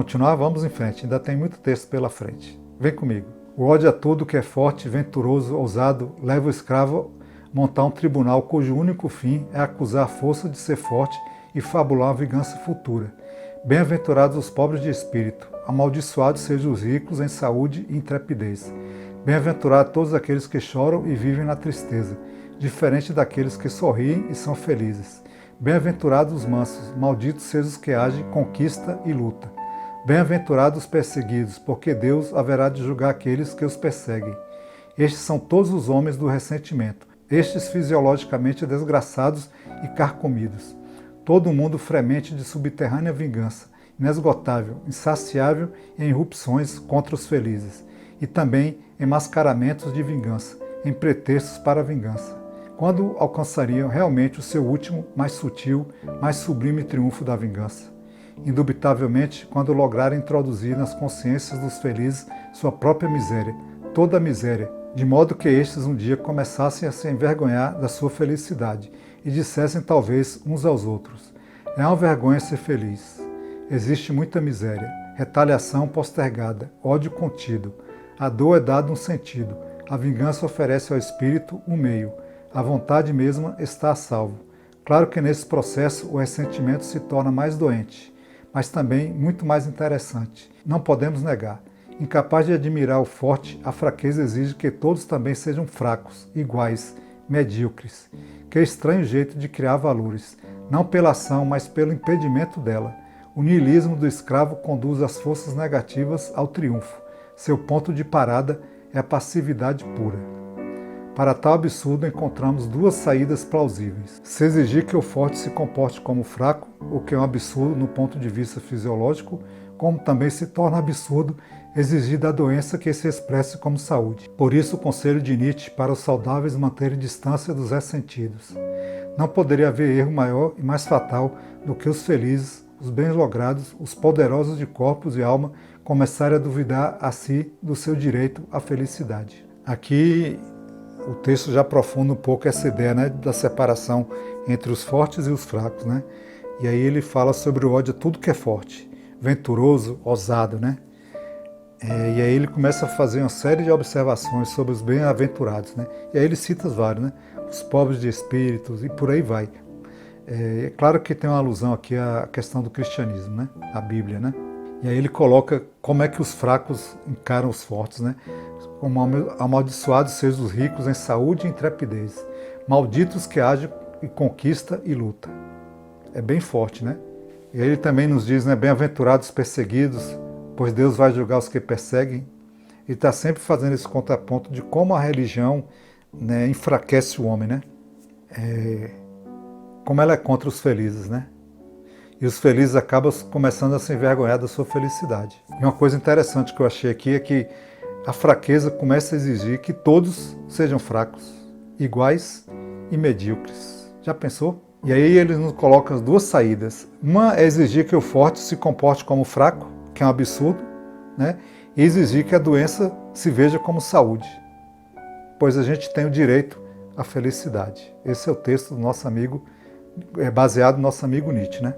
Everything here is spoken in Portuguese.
continuar? Vamos em frente, ainda tem muito texto pela frente. Vem comigo. O ódio a tudo que é forte, venturoso, ousado, leva o escravo a montar um tribunal cujo único fim é acusar a força de ser forte e fabular uma vingança futura. Bem-aventurados os pobres de espírito, amaldiçoados sejam os ricos em saúde e intrepidez. Bem-aventurados todos aqueles que choram e vivem na tristeza, diferente daqueles que sorriem e são felizes. Bem-aventurados os mansos, malditos sejam os que agem, conquista e luta. Bem-aventurados os perseguidos, porque Deus haverá de julgar aqueles que os perseguem. Estes são todos os homens do ressentimento, estes fisiologicamente desgraçados e carcomidos. Todo um mundo fremente de subterrânea vingança, inesgotável, insaciável em irrupções contra os felizes, e também em mascaramentos de vingança, em pretextos para a vingança. Quando alcançariam realmente o seu último, mais sutil, mais sublime triunfo da vingança? Indubitavelmente, quando lograrem introduzir nas consciências dos felizes sua própria miséria, toda a miséria, de modo que estes um dia começassem a se envergonhar da sua felicidade e dissessem talvez uns aos outros: é uma vergonha ser feliz. Existe muita miséria, retaliação postergada, ódio contido. A dor é dada um sentido, a vingança oferece ao espírito um meio, a vontade mesma está a salvo. Claro que nesse processo o ressentimento se torna mais doente, mas também muito mais interessante. Não podemos negar. Incapaz de admirar o forte, a fraqueza exige que todos também sejam fracos, iguais, medíocres. Que estranho jeito de criar valores, não pela ação, mas pelo impedimento dela. O niilismo do escravo conduz as forças negativas ao triunfo. Seu ponto de parada é a passividade pura. Para tal absurdo encontramos duas saídas plausíveis. Se exigir que o forte se comporte como fraco, o que é um absurdo no ponto de vista fisiológico, como também se torna absurdo exigir da doença que se expresse como saúde. Por isso o conselho de Nietzsche para os saudáveis manterem distância dos ressentidos. Não poderia haver erro maior e mais fatal do que os felizes, os bem-logrados, os poderosos de corpos e alma começarem a duvidar a si do seu direito à felicidade. Aqui o texto já aprofunda um pouco essa ideia, né, da separação entre os fortes e os fracos, né? E aí ele fala sobre o ódio a tudo que é forte, venturoso, ousado, né? E aí ele começa a fazer uma série de observações sobre os bem-aventurados, né? E aí ele cita vários, né? Os pobres de espíritos e por aí vai. É claro que tem uma alusão aqui à questão do cristianismo, né? A Bíblia, né? E aí ele coloca como é que os fracos encaram os fortes, né? Como amaldiçoados sejam os ricos em saúde e intrepidez. Malditos que agem e conquista e luta. É bem forte, né? E aí ele também nos diz, né? Bem-aventurados os perseguidos, pois Deus vai julgar os que perseguem. Ele está sempre fazendo esse contraponto de como a religião, né, enfraquece o homem, né? Como ela é contra os felizes, né? E os felizes acabam começando a se envergonhar da sua felicidade. E uma coisa interessante que eu achei aqui é que a fraqueza começa a exigir que todos sejam fracos, iguais e medíocres. Já pensou? E aí ele nos coloca as duas saídas. Uma é exigir que o forte se comporte como fraco, que é um absurdo, né? E exigir que a doença se veja como saúde, pois a gente tem o direito à felicidade. Esse é o texto do nosso amigo, baseado no nosso amigo Nietzsche, né?